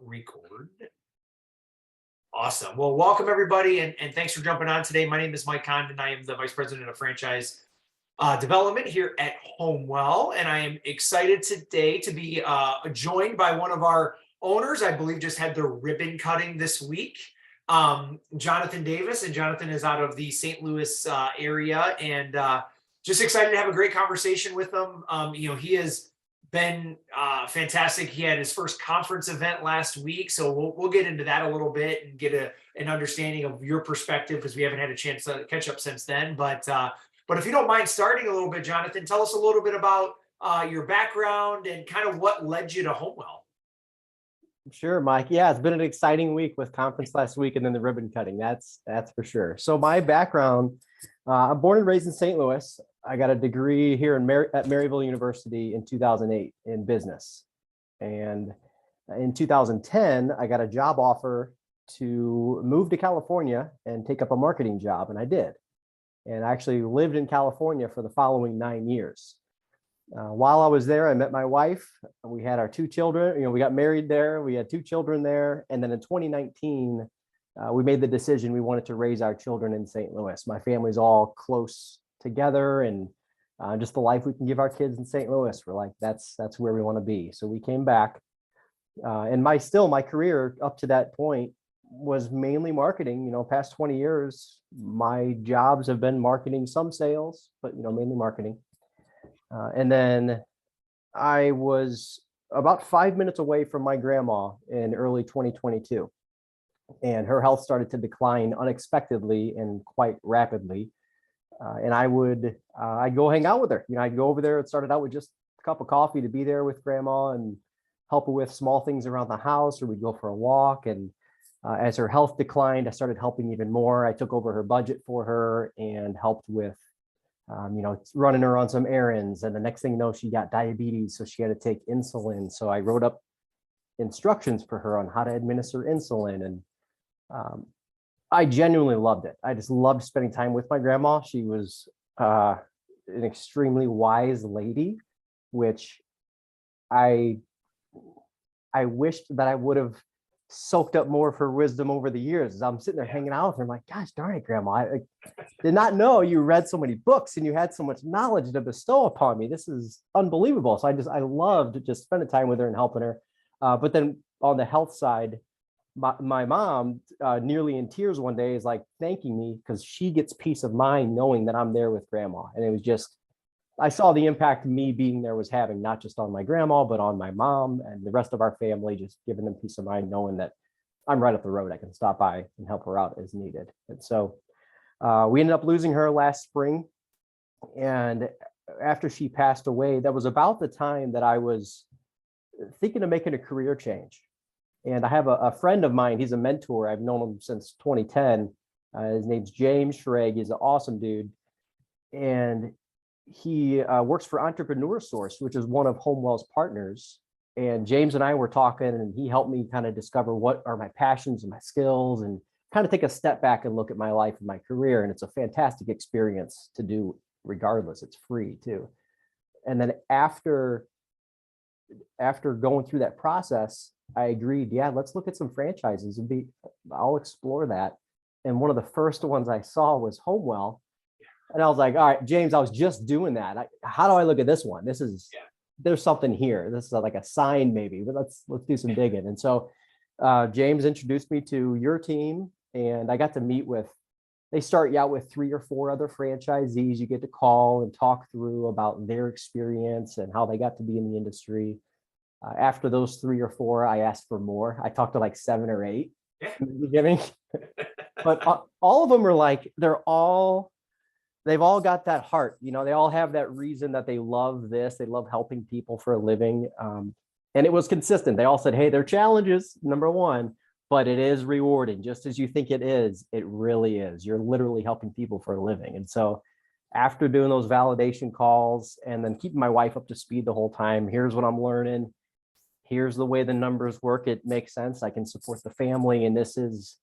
record. Awesome. Well, welcome everybody, and thanks for jumping on today. My name is Mike Condon. I am the Vice President of Franchise Development here at HomeWell, and I am excited today to be joined by one of our owners. I believe just had their ribbon cutting this week, Jonathan Davis, and Jonathan is out of the St. Louis area, and just excited to have a great conversation with him. He has been fantastic. He had his first conference event last week, so we'll get into that a little bit and get an understanding of your perspective, because we haven't had a chance to catch up since then. But if you don't mind starting a little bit, Jonathan, tell us a little bit about your background and kind of what led you to HomeWell. Sure, Mike. Yeah, it's been an exciting week with conference last week and then the ribbon cutting. That's for sure. So my background, I'm born and raised in St. Louis. I got a degree here at Maryville University in 2008 in business. And in 2010, I got a job offer to move to California and take up a marketing job, and I did. And I actually lived in California for the following 9 years. While I was there, I met my wife. We had our 2 children. We got married there. We had 2 children there. And then in 2019, we made the decision we wanted to raise our children in St. Louis. My family's all close together, and just the life we can give our kids in St. Louis. We're like, that's where we want to be. So we came back, and my career up to that point was mainly marketing. Past 20 years, my jobs have been marketing, some sales, but mainly marketing. And then I was about 5 minutes away from my grandma in early 2022, and her health started to decline unexpectedly and quite rapidly. And I'd go hang out with her. I'd go over there. It started out with just a cup of coffee to be there with grandma and help her with small things around the house, or we'd go for a walk. And as her health declined, I started helping even more. I took over her budget for her and helped with, running her on some errands. And the next thing you know, she got diabetes, so she had to take insulin. So I wrote up instructions for her on how to administer insulin. And I genuinely loved it. I just loved spending time with my grandma. She was an extremely wise lady, which I wished that I would have soaked up more of her wisdom over the years. As I'm sitting there hanging out with her, I'm like, gosh darn it, Grandma, I did not know you read so many books and you had so much knowledge to bestow upon me. This is unbelievable. So I loved just spending time with her and helping her. But then on the health side, my mom, nearly in tears one day, is like thanking me because she gets peace of mind knowing that I'm there with grandma. And it was just, I saw the impact me being there was having, not just on my grandma, but on my mom and the rest of our family, just giving them peace of mind, knowing that I'm right up the road. I can stop by and help her out as needed. And so we ended up losing her last spring. And after she passed away, that was about the time that I was thinking of making a career change. And I have a friend of mine. He's a mentor. I've known him since 2010. His name's James Schrag. He's an awesome dude. And he works for Entrepreneur Source, which is one of HomeWell's partners. And James and I were talking, and he helped me kind of discover what are my passions and my skills, and kind of take a step back and look at my life and my career. And it's a fantastic experience to do regardless. It's free too. And then after going through that process, I agreed, yeah, let's look at some franchises I'll explore that. And one of the first ones I saw was HomeWell. And I was like, all right, James, I was just doing that. How do I look at this one? There's something here. This is like a sign maybe, but let's do some digging. And so James introduced me to your team, and I got to meet they start you out with 3 or 4 other franchisees you get to call and talk through about their experience and how they got to be in the industry. After those 3 or 4, I asked for more. I talked to like 7 or 8 in the beginning, but all of them are like, they've all got that heart. They all have that reason that they love this. They love helping people for a living. And it was consistent. They all said, hey, there are challenges, number one, but it is rewarding. Just as you think it is, it really is. You're literally helping people for a living. And so after doing those validation calls and then keeping my wife up to speed the whole time, here's what I'm learning. Here's the way the numbers work. It makes sense. I can support the family. And this is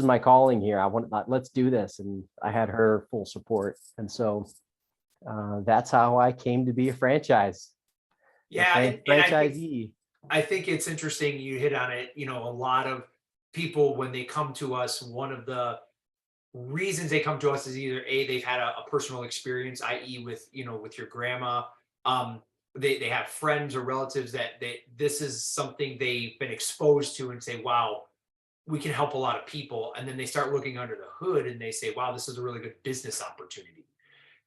my calling here. Let's do this. And I had her full support. And so that's how I came to be a franchise. Yeah. Franchisee. I think it's interesting you hit on it. A lot of people, when they come to us, one of the reasons they come to us is either they've had a personal experience, i.e. with your grandma. They have friends or relatives that this is something they've been exposed to and say, wow, we can help a lot of people. And then they start looking under the hood and they say, wow, this is a really good business opportunity.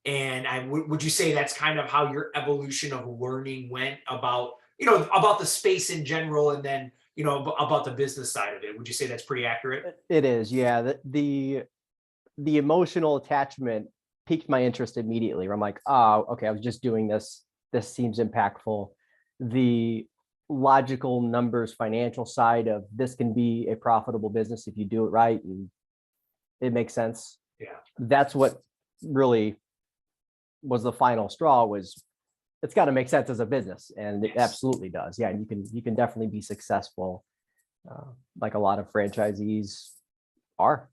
And would you say that's kind of how your evolution of learning went about, about the space in general, and then, about the business side of it? Would you say that's pretty accurate? It is, yeah. The emotional attachment piqued my interest immediately. Where I'm like, oh, okay, I was just doing this. This seems impactful. The logical numbers, financial side of this can be a profitable business if you do it right, and it makes sense. Yeah. That's what really was the final straw. Was it's got to make sense as a business, and it Yes. absolutely does. Yeah, and you can definitely be successful, like a lot of franchisees are.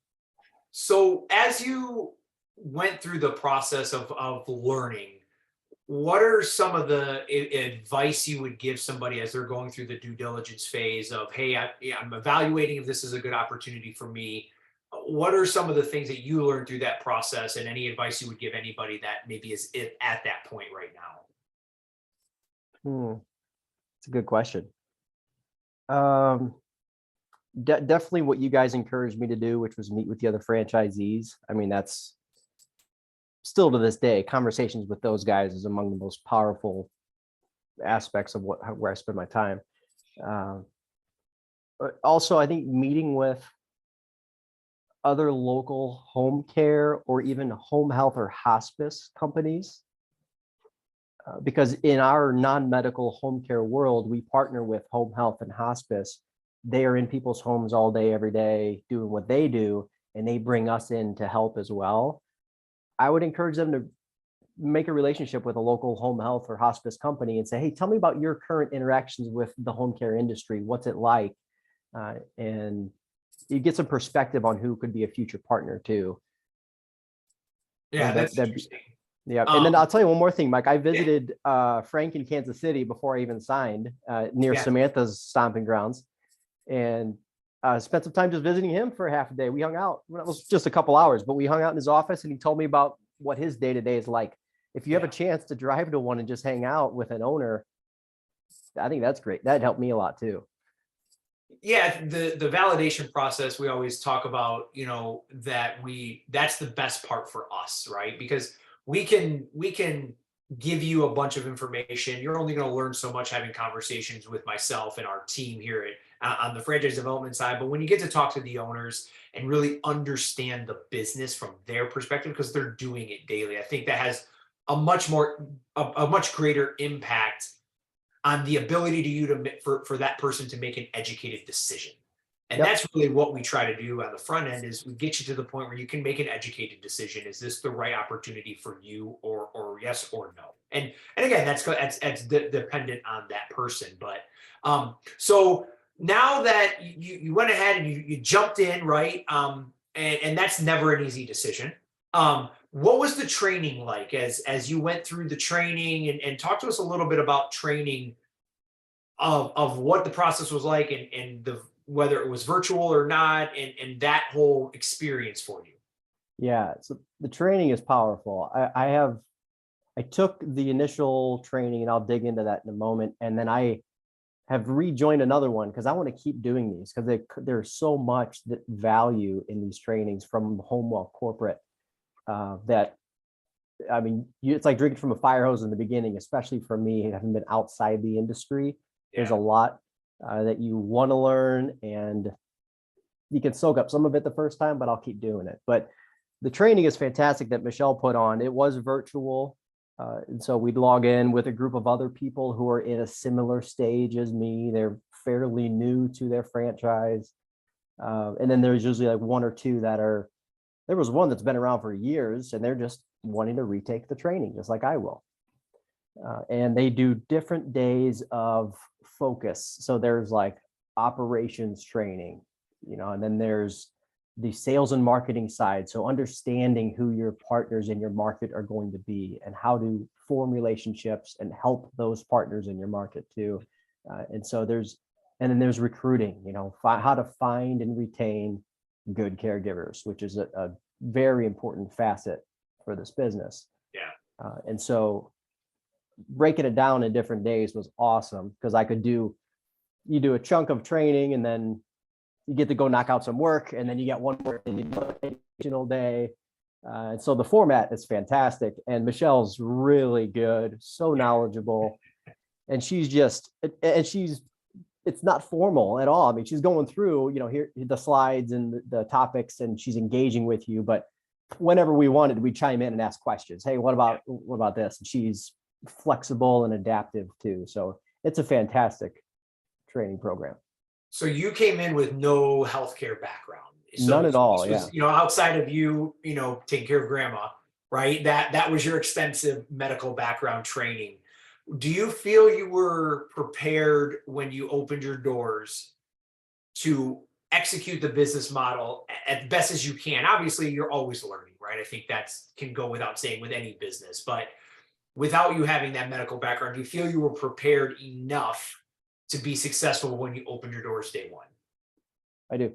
So as you went through the process of learning, what are some of the advice you would give somebody as they're going through the due diligence phase of, hey, yeah, I'm evaluating if this is a good opportunity for me? What are some of the things that you learned through that process, and any advice you would give anybody that maybe is at that point right now? It's a good question. Um, Definitely what you guys encouraged me to do, which was meet with the other franchisees. I mean, that's still to this day, conversations with those guys is among the most powerful aspects of where I spend my time. But also, I think meeting with other local home care or even home health or hospice companies, because in our non-medical home care world, we partner with home health and hospice. They are in people's homes all day, every day, doing what they do, and they bring us in to help as well. I would encourage them to make a relationship with a local home health or hospice company and say, hey, tell me about your current interactions with the home care industry. What's it like? And you get some perspective on who could be a future partner too. Yeah, that's That'd interesting. Yeah. And then I'll tell you one more thing, Mike. I Yeah, visited Frank in Kansas City before I even signed, near yeah, Samantha's stomping grounds, and spent some time just visiting him for half a day. We hung out. Well, it was just a couple hours, but we hung out in his office and he told me about what his day to day is like. If you have a yeah. chance to drive to one and just hang out with an owner, I think that's great. That helped me a lot too. Yeah, the validation process, we always talk about, that's the best part for us, right? Because we can give you a bunch of information. You're only going to learn so much having conversations with myself and our team here on the franchise development side. But when you get to talk to the owners and really understand the business from their perspective, because they're doing it daily, I think that has a much greater impact on the ability for that person to make an educated decision. And Yep. that's really what we try to do on the front end, is we get you to the point where you can make an educated decision. Is this the right opportunity for you, or yes or no? And again, that's dependent on that person. But so now that you went ahead and you jumped in, right? And that's never an easy decision. What was the training like as you went through the training, and talk to us a little bit about training of what the process was like, and the whether it was virtual or not, and that whole experience for you. Yeah. So the training is powerful. I took the initial training and I'll dig into that in a moment. And then I have rejoined another one because I want to keep doing these because there's so much value in these trainings from HomeWell corporate, that, I mean, it's like drinking from a fire hose in the beginning, especially for me, having been outside the industry. There's Yeah. a lot that you want to learn, and you can soak up some of it the first time, but I'll keep doing it. But the training is fantastic that Michelle put on. It was virtual. And so we'd log in with a group of other people who are in a similar stage as me. They're fairly new to their franchise. And then there's usually like one or two there was one that's been around for years and they're just wanting to retake the training, just like I will. And they do different days of focus. So there's like operations training, and then there's the sales and marketing side. So understanding who your partners in your market are going to be and how to form relationships and help those partners in your market too. And so then there's recruiting, how to find and retain good caregivers, which is a very important facet for this business. Yeah. And so breaking it down in different days was awesome, because you do a chunk of training, and then you get to go knock out some work, and then you get one more additional day. And so the format is fantastic, and Michelle's really good, so knowledgeable, and it's not formal at all. I mean, she's going through, here the slides and the topics, and she's engaging with you. But whenever we wanted, we chime in and ask questions. Hey, what about this? And she's flexible and adaptive too. So it's a fantastic training program. So you came in with no healthcare background. So none at all. was, Yeah. Outside of you, taking care of grandma, right? That was your extensive medical background training. Do you feel you were prepared when you opened your doors to execute the business model as best as you can? Obviously, you're always learning, right? I think can go without saying with any business, but without you having that medical background, do you feel you were prepared enough to be successful when you opened your doors day one? I do.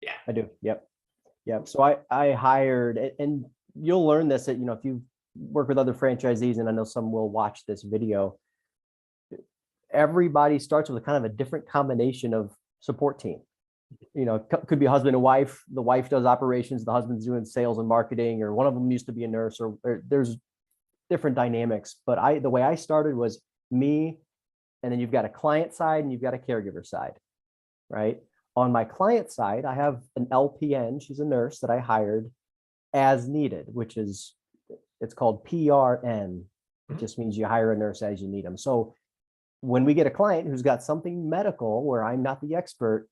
Yeah. I do. Yep. So I hired, and you'll learn this if you work with other franchisees, and I know some will watch this video. Everybody starts with kind of a different combination of support team. Could be husband and wife. The wife does operations, the husband's doing sales and marketing, or one of them used to be a nurse, or there's different dynamics. But the way I started was me, and then you've got a client side and you've got a caregiver side, right? On my client side, I have an LPN. She's a nurse that I hired as needed, it's called PRN. It just means you hire a nurse as you need them. So when we get a client who's got something medical where I'm not the expert,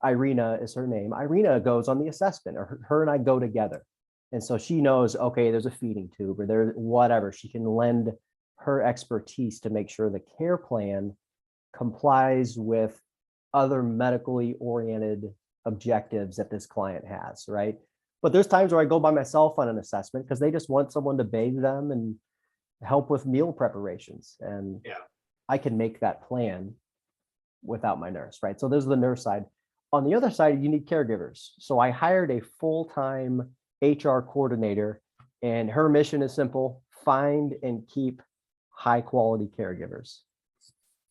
Irina is her name. Irina goes on the assessment, or her and I go together. And so she knows, okay, there's a feeding tube, or there's whatever. She can lend her expertise to make sure the care plan complies with other medically oriented objectives that this client has, right? But there's times where I go by myself on an assessment because they just want someone to bathe them and help with meal preparations. And I can make that plan without my nurse, right? So there's the nurse side. On the other side, you need caregivers. So I hired a full-time HR coordinator, and her mission is simple: find and keep high quality caregivers.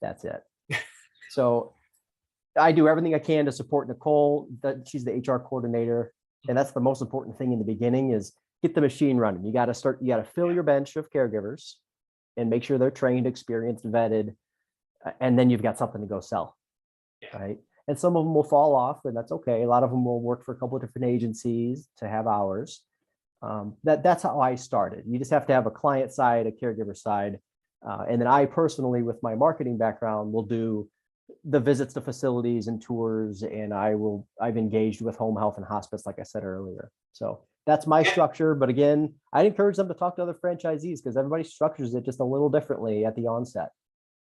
That's it. So I do everything I can to support Nicole. That she's the HR coordinator. And that's the most important thing in the beginning, is get the machine running. You got to fill your bench of caregivers and make sure they're trained, experienced, vetted. And then you've got something to go sell. Right. And some of them will fall off, and that's okay. A lot of them will work for a couple of different agencies to have hours. That's how I started. You just have to have a client side, a caregiver side. And then I personally, with my marketing background, will do the visits to facilities and tours, and I've engaged with home health and hospice, like I said earlier. So that's my structure. But again, I'd encourage them to talk to other franchisees, because everybody structures it just a little differently at the onset.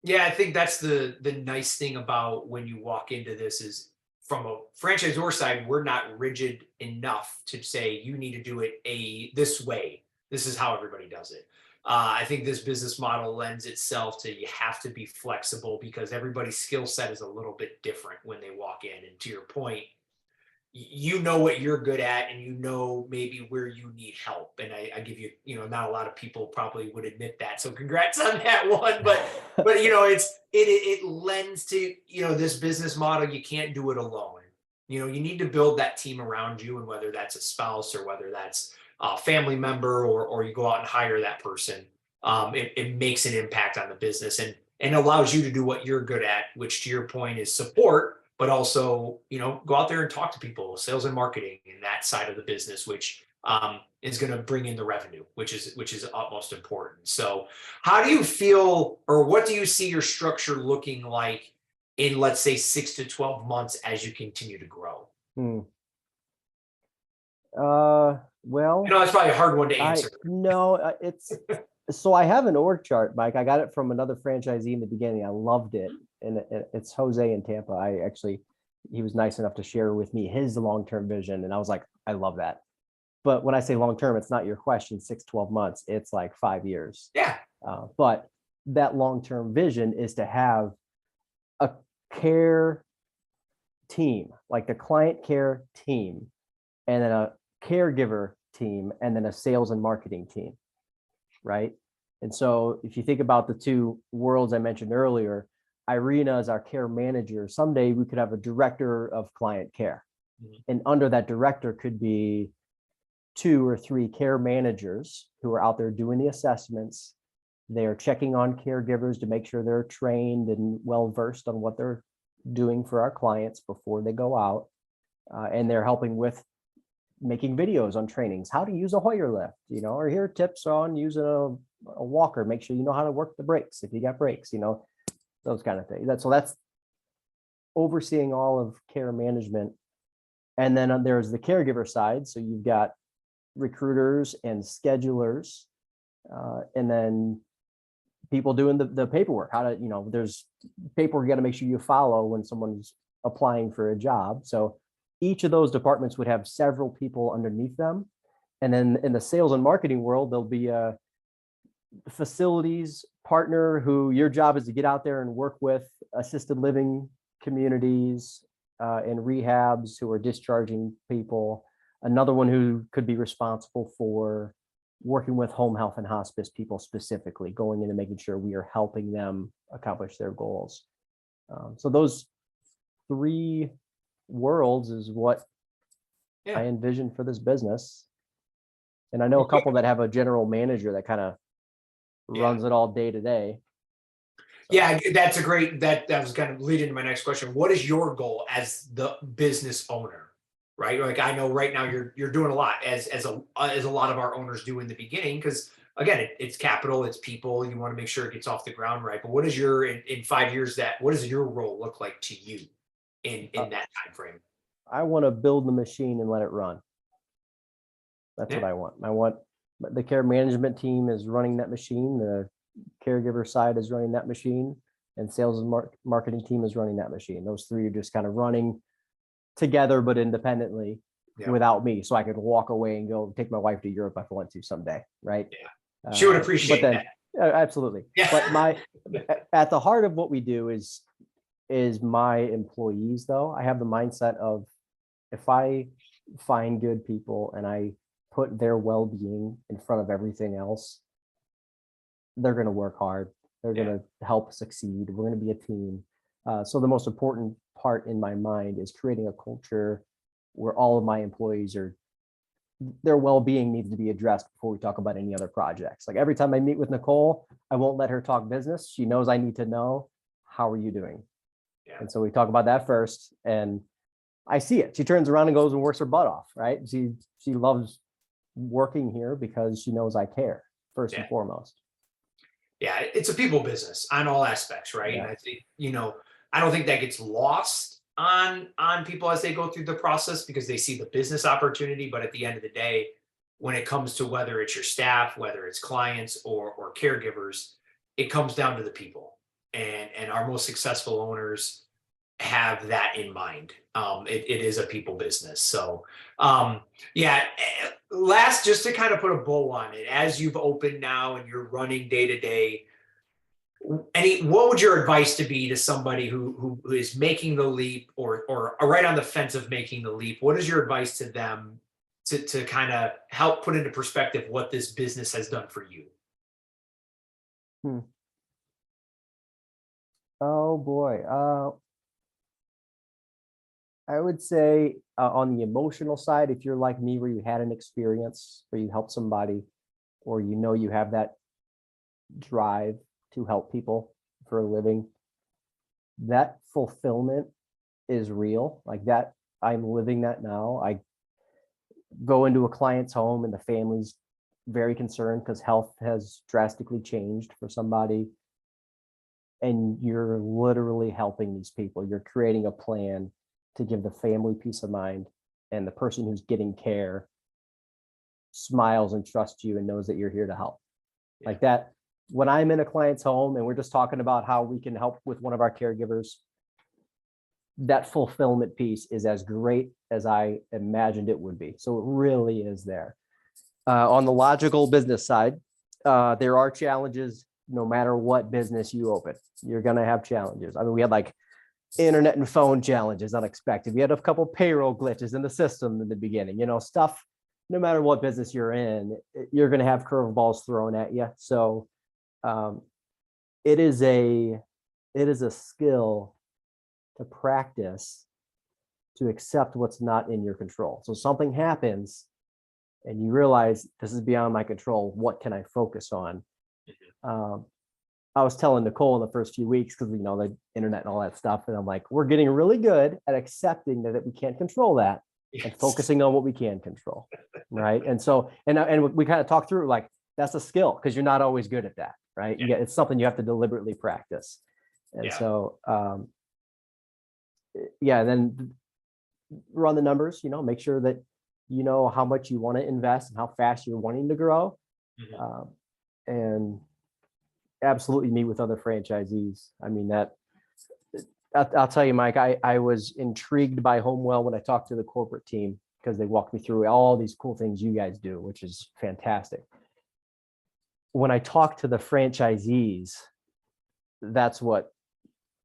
Yeah, I think that's the nice thing about when you walk into this is, from a franchisor side, we're not rigid enough to say you need to do it this way. This is how everybody does it. I think this business model lends itself to, you have to be flexible, because everybody's skill set is a little bit different when they walk in. And to your point, you know what you're good at, and you know maybe where you need help. And I give you, not a lot of people probably would admit that. So congrats on that one. But it lends to, this business model. You can't do it alone. You need to build that team around you, and whether that's a spouse or whether that's a family member, or you go out and hire that person, it makes an impact on the business, and allows you to do what you're good at, which, to your point, is support, but also, go out there and talk to people, sales and marketing, and that side of the business, which is going to bring in the revenue, which is utmost important. So how do you feel, or what do you see your structure looking like in, let's say, 6 to 12 months as you continue to grow? Well, that's probably a hard one to answer. It's so I have an org chart, Mike. I got it from another franchisee in the beginning. I loved it. And it's Jose in Tampa. He was nice enough to share with me his long-term vision. And I was like, I love that. But when I say long-term, it's not your question, 6, 12 months. It's like 5 years. Yeah. But that long-term vision is to have a care team, like the client care team, and then a caregiver team, and then a sales and marketing team, right? And so if you think about the two worlds I mentioned earlier, Irina is our care manager. Someday we could have a director of client care. And under that director could be 2 or 3 care managers who are out there doing the assessments. They are checking on caregivers to make sure they're trained and well-versed on what they're doing for our clients before they go out. And they're helping with making videos on trainings, how to use a Hoyer lift, or here are tips on using a walker. Make sure you know how to work the brakes if you got brakes, those kind of things. So that's overseeing all of care management. And then there's the caregiver side. So you've got recruiters and schedulers, and then people doing the paperwork, how to, there's paperwork you got to make sure you follow when someone's applying for a job. So each of those departments would have several people underneath them. And then in the sales and marketing world, there'll be a facilities partner who your job is to get out there and work with assisted living communities and rehabs who are discharging people. Another one who could be responsible for working with home health and hospice people specifically, going in and making sure we are helping them accomplish their goals. So those 3 worlds is what I envision for this business. And I know a couple that have a general manager that kind of runs it all day to day. Yeah, that's a great, that was kind of leading to my next question. What is your goal as the business owner? Right? Like, I know right now you're doing a lot as a lot of our owners do in the beginning, because again, it's capital, it's people, you want to make sure it gets off the ground right. But what is your, in 5 years, what does your role look like to you in that time frame? I want to build the machine and let it run. That's what I want. I want the care management team is running that machine, the caregiver side is running that machine, and sales and marketing team is running that machine. Those 3 are just kind of running together but independently without me, so I could walk away and go take my wife to Europe if I want to someday, right? She would appreciate that. Absolutely. But at the heart of what we do is my employees, though. I have the mindset of, if I find good people and I put their well-being in front of everything else, they're going to work hard. They're going to help succeed. We're going to be a team. So the most important part in my mind is creating a culture where all of my employees their well-being needs to be addressed before we talk about any other projects. Like, every time I meet with Nicole, I won't let her talk business. She knows I need to know, how are you doing? And so we talk about that first, and I see it. She turns around and goes and works her butt off, right? She loves working here because she knows I care first and foremost. Yeah, it's a people business on all aspects, right? And I think, I don't think that gets lost on people as they go through the process, because they see the business opportunity. But at the end of the day, when it comes to whether it's your staff, whether it's clients or caregivers, it comes down to the people. And our most successful owners have that in mind. It is a people business. So last, just to kind of put a bow on it, as you've opened now and you're running day to day, what would your advice to be to somebody who is making the leap or are right on the fence of making the leap? What is your advice to them to kind of help put into perspective what this business has done for you? Oh boy. I would say on the emotional side, if you're like me, where you had an experience where you helped somebody, or you have that drive to help people for a living, that fulfillment is real. Like that, I'm living that now. I go into a client's home and the family's very concerned because health has drastically changed for somebody. And you're literally helping these people. You're creating a plan to give the family peace of mind, and the person who's getting care smiles and trusts you and knows that you're here to help. Like that, when I'm in a client's home and we're just talking about how we can help with one of our caregivers, that fulfillment piece is as great as I imagined it would be. So it really is there. On the logical business side, there are challenges no matter what business you open, you're going to have challenges. I mean, we had like internet and phone challenges, unexpected. We had a couple payroll glitches in the system in the beginning, stuff. No matter what business you're in, you're going to have curveballs thrown at you. So it is a skill to practice, to accept what's not in your control. So something happens and you realize this is beyond my control. What can I focus on? I was telling Nicole in the first few weeks, because the internet and all that stuff, and I'm like, we're getting really good at accepting that we can't control that and focusing on what we can control, right? And so, and we kind of talked through, like, that's a skill, because you're not always good at that, right? It's something you have to deliberately practice. And so, then run the numbers, make sure that you know how much you want to invest and how fast you're wanting to grow. And absolutely meet with other franchisees. I mean, I'll tell you, Mike, I was intrigued by HomeWell when I talked to the corporate team, because they walked me through all these cool things you guys do, which is fantastic. When I talked to the franchisees, that's what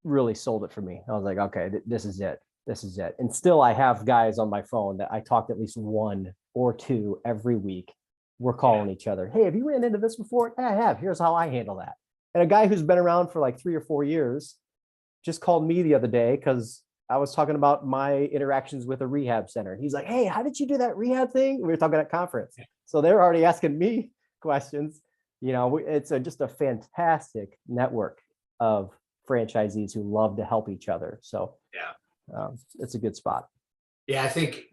really sold it for me. I was like, okay, this is it. This is it. And still, I have guys on my phone that I talk to at least 1 or 2 every week. We're calling each other. Hey, have you ran into this before? Yeah, I have. Here's how I handle that. And a guy who's been around for like 3 or 4 years just called me the other day, because I was talking about my interactions with a rehab center. He's like, hey, how did you do that rehab thing? We were talking at conference. So they're already asking me questions. It's just a fantastic network of franchisees who love to help each other. So it's a good spot. Yeah, I think,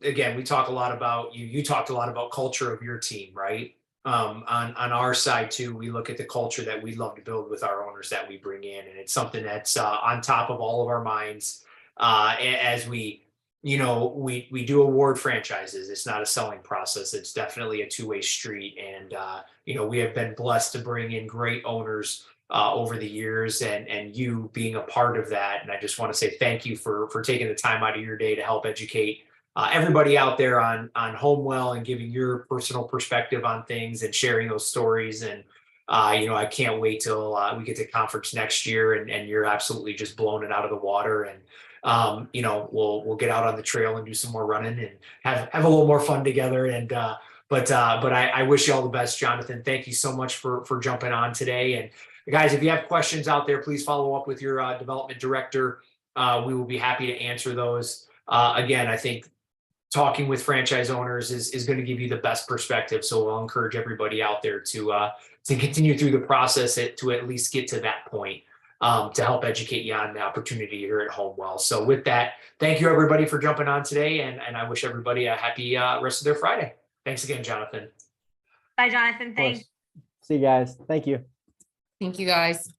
again, we talk a lot about you talked a lot about culture of your team, right? On our side too, we look at the culture that we love to build with our owners that we bring in, and it's something that's on top of all of our minds as we do award franchises. It's not a selling process. It's definitely a two-way street. And, we have been blessed to bring in great owners over the years, and you being a part of that. And I just want to say thank you for taking the time out of your day to help educate everybody out there on HomeWell, and giving your personal perspective on things and sharing those stories. And, I can't wait till we get to conference next year, and you're absolutely just blowing it out of the water. And, we'll get out on the trail and do some more running and have a little more fun together. And, but I wish you all the best, Jonathan. Thank you so much for jumping on today. And guys, if you have questions out there, please follow up with your development director. We will be happy to answer those. Again, I think talking with franchise owners is going to give you the best perspective. So I'll encourage everybody out there to continue through the process to at least get to that point, to help educate you on the opportunity here at HomeWell. So with that, thank you everybody for jumping on today. And I wish everybody a happy rest of their Friday. Thanks again, Jonathan. Bye, Jonathan. Thanks. See you guys. Thank you. Thank you, guys.